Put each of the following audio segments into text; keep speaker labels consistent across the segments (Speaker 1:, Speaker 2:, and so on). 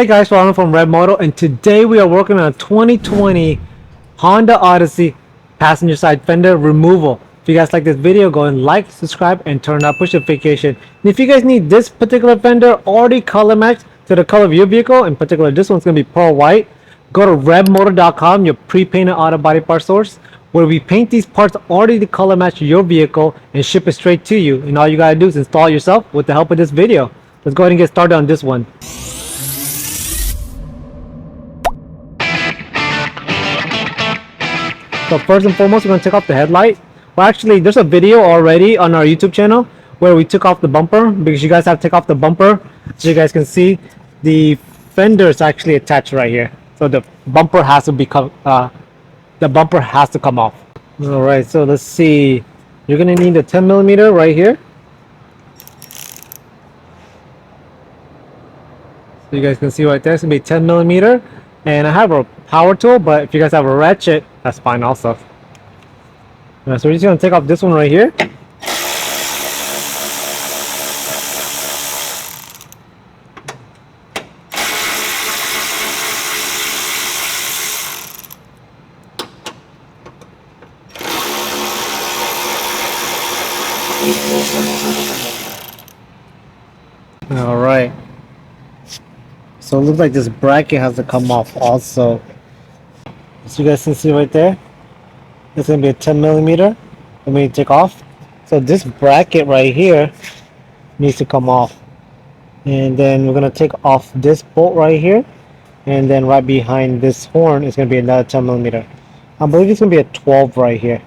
Speaker 1: Hey guys, Ronald from ReveMoto, and today we are working on a 2020 Honda Odyssey passenger side fender removal. If you guys like this video, go and like, subscribe, and turn on push notification. And if you guys need this particular fender already color matched to the color of your vehicle, in particular this one's going to be pearl white, go to ReveMoto.com, your pre-painted auto body part source, where we paint these parts already to color match your vehicle and ship it straight to you. And all you gotta do is install it yourself with the help of this video. Let's go ahead and get started on this one. So first and foremost, we're going to take off the headlight. Well, actually, there's a video already on our YouTube channel where we took off the bumper, because you guys have to take off the bumper. So you guys can see the fender is actually attached right here. So the bumper has to become come off. All right, so let's see. You're going to need a 10 millimeter right here. So you guys can see right there, it's going to be 10 millimeter. And I have a power tool, but if you guys have a ratchet, that's fine also. So we're just going to take off this one right here. All right. So it looks like this bracket has to come off also. So you guys can see right there, it's going to be a 10 millimeter. Let me take off. So this bracket right here needs to come off. And then we're going to take off this bolt right here. And then right behind this horn is going to be another 10 millimeter. I believe it's going to be a 12 right here.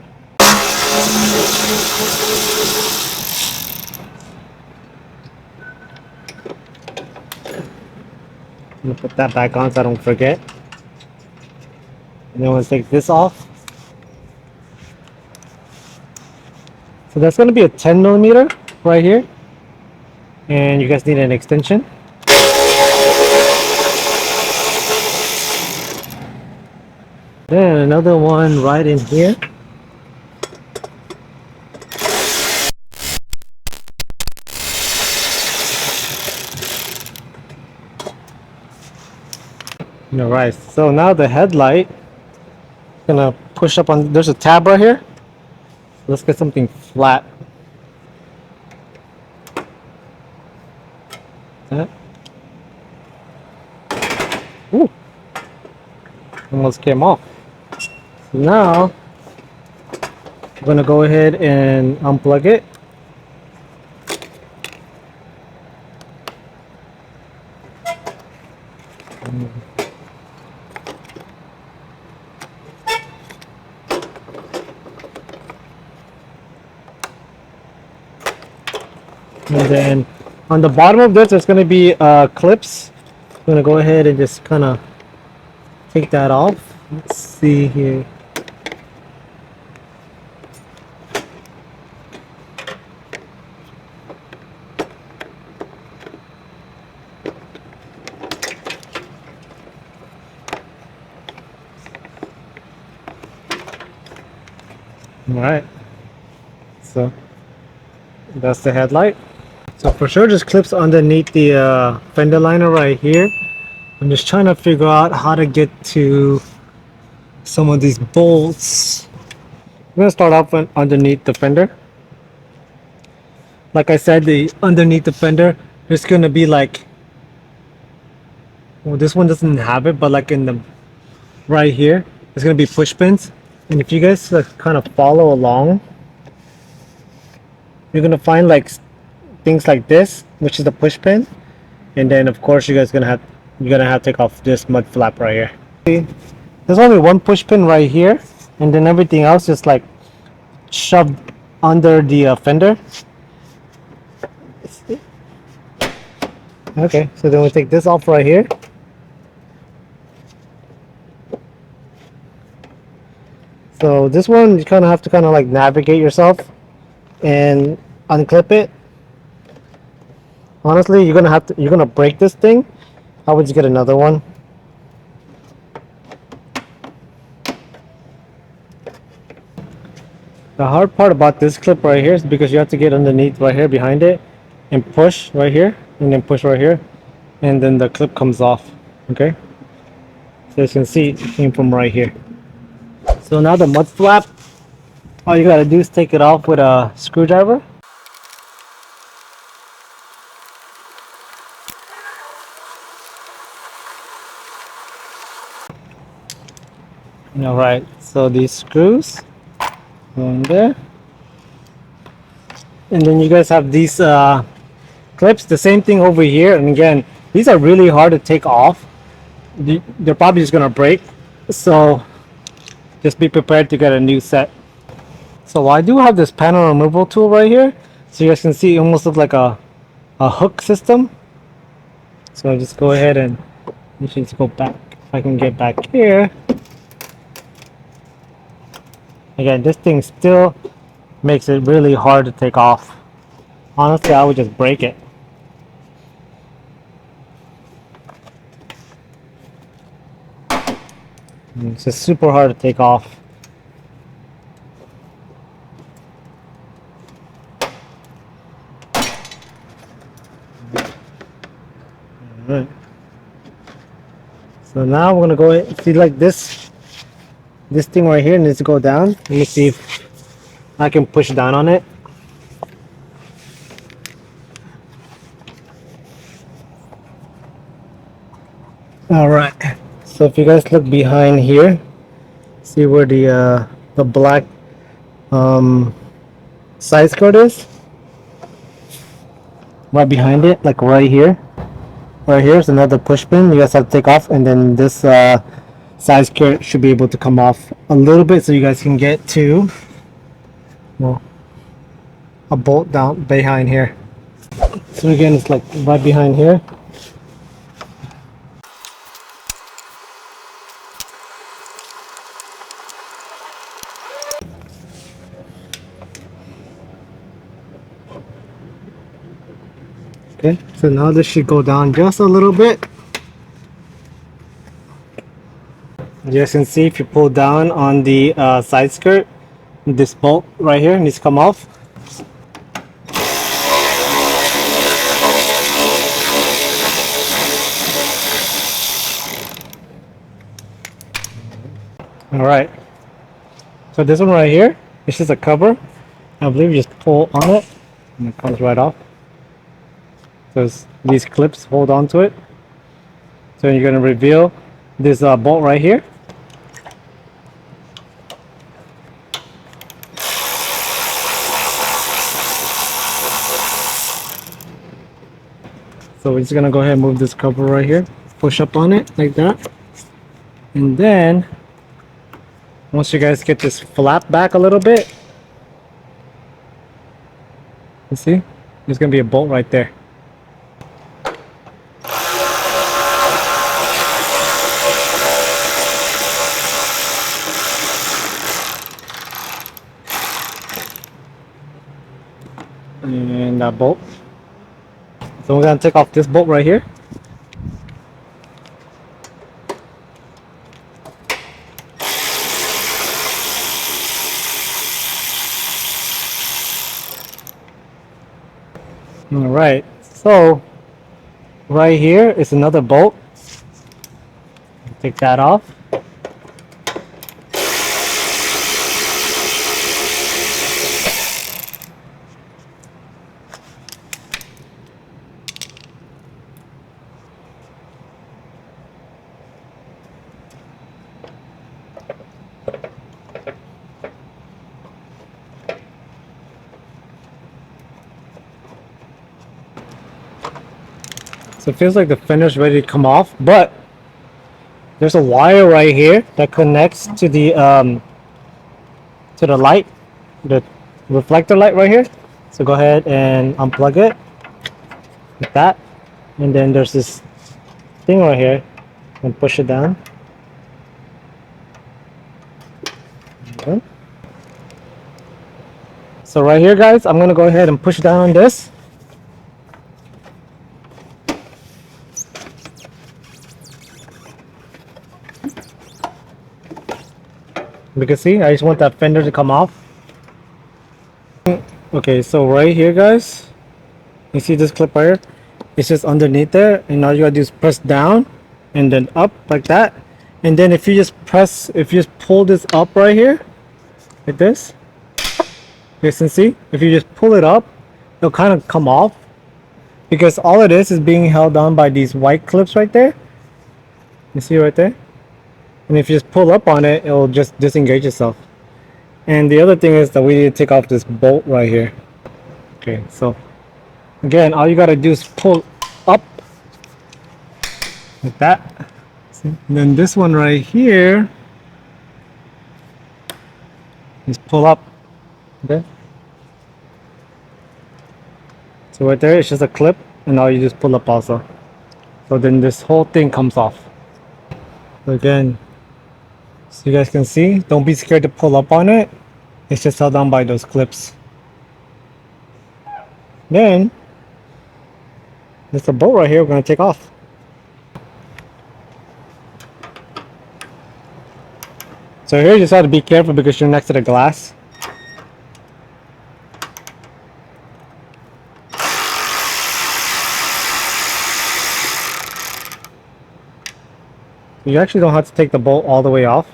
Speaker 1: I'm going to put that back on so I don't forget. And then we'll take this off. So that's going to be a 10 millimeter right here. And you guys need an extension. Then another one right in here. Alright, so now the headlight, gonna push up on, there's a tab right here. So let's get something flat. That. Ooh, almost came off. So now I'm gonna go ahead and unplug it. And then on the bottom of this, there's going to be clips. I'm going to go ahead and just kind of take that off. Let's see here. All right. So that's the headlight. So for sure, just clips underneath the fender liner right here. I'm just trying to figure out how to get to some of these bolts. I'm gonna start off underneath the fender. Like I said, underneath the fender, there's gonna be like, well, this one doesn't have it, but like in the right here, there's gonna be push pins. And if you guys kind of follow along, you're gonna find like things like this, which is the push pin, and then of course you're gonna have to take off this mud flap right here. See, there's only one push pin right here, and then everything else is like shoved under the fender. Okay, so then we take this off right here. So this one you kind of have to like navigate yourself and unclip it. Honestly, you're gonna break this thing. I would just get another one. The hard part about this clip right here is because you have to get underneath right here behind it and push right here and then push right here, and then the clip comes off. Okay, so as you can see, it came from right here. So now the mud flap, all you gotta do is take it off with a screwdriver. All right, so these screws go in there, and then you guys have these clips. The same thing over here, and again, these are really hard to take off. They're probably just gonna break, so just be prepared to get a new set. So I do have this panel removal tool right here, so you guys can see it almost looks like a hook system. So I'll just go ahead and you should just go back. If I can get back here. Again, this thing still makes it really hard to take off. Honestly, I would just break it. It's just super hard to take off. Alright. So now we're gonna go ahead, see like this thing right here needs to go down. Let me see if I can push down on it. Alright. So if you guys look behind here, see where the black side skirt is? Right behind it, like right here. Right here is another push pin you guys have to take off, and then this side skirt should be able to come off a little bit so you guys can get to, well, a bolt down behind here. So again, it's like right behind here. Okay, so now this should go down just a little bit. As you guys can see, if you pull down on the side skirt, this bolt right here needs to come off. Alright, so this one right here, it's just a cover. I believe you just pull on it and it comes right off. So these clips hold on to it. So you're going to reveal this bolt right here. So we're just going to go ahead and move this cover right here. Push up on it like that. And then once you guys get this flap back a little bit, you see, there's going to be a bolt right there. And that bolt. So we're going to take off this bolt right here. Alright, so right here is another bolt. Take that off. So it feels like the fender's ready to come off, but there's a wire right here that connects to the light, the reflector light right here. So go ahead and unplug it like that, and then there's this thing right here, and push it down. Okay. So right here, guys, I'm gonna go ahead and push down on this. You can see, I just want that fender to come off. Okay, so right here, guys, you see this clip right here? It's just underneath there, and all you gotta do is press down, and then up like that. And then if you just pull this up right here, like this, you can see, if you just pull it up, it'll kind of come off, because all it is being held on by these white clips right there. You see right there? And if you just pull up on it, it'll just disengage itself. And the other thing is that we need to take off this bolt right here. Okay, so again, all you gotta do is pull up like that. See? And then this one right here, just pull up. Okay. So right there, it's just a clip, and now you just pull up also. So then this whole thing comes off. So again, so you guys can see, don't be scared to pull up on it. It's just held on by those clips. Then there's a bolt right here we're going to take off. So here you just have to be careful because you're next to the glass. You actually don't have to take the bolt all the way off.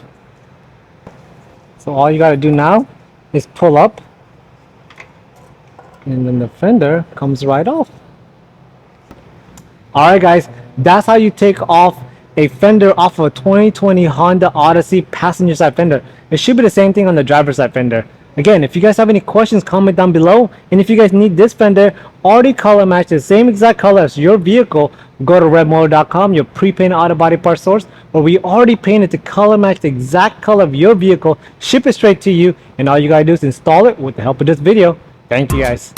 Speaker 1: So all you got to do now is pull up, and then the fender comes right off. Alright guys, that's how you take off a fender off of a 2020 Honda Odyssey passenger side fender. It should be the same thing on the driver's side fender. Again, if you guys have any questions, comment down below. And if you guys need this fender already color matched, the same exact color as your vehicle, go to ReveMoto.com, your pre-painted auto body part source, where we already painted to color match the exact color of your vehicle, ship it straight to you, and all you gotta do is install it with the help of this video. Thank you guys.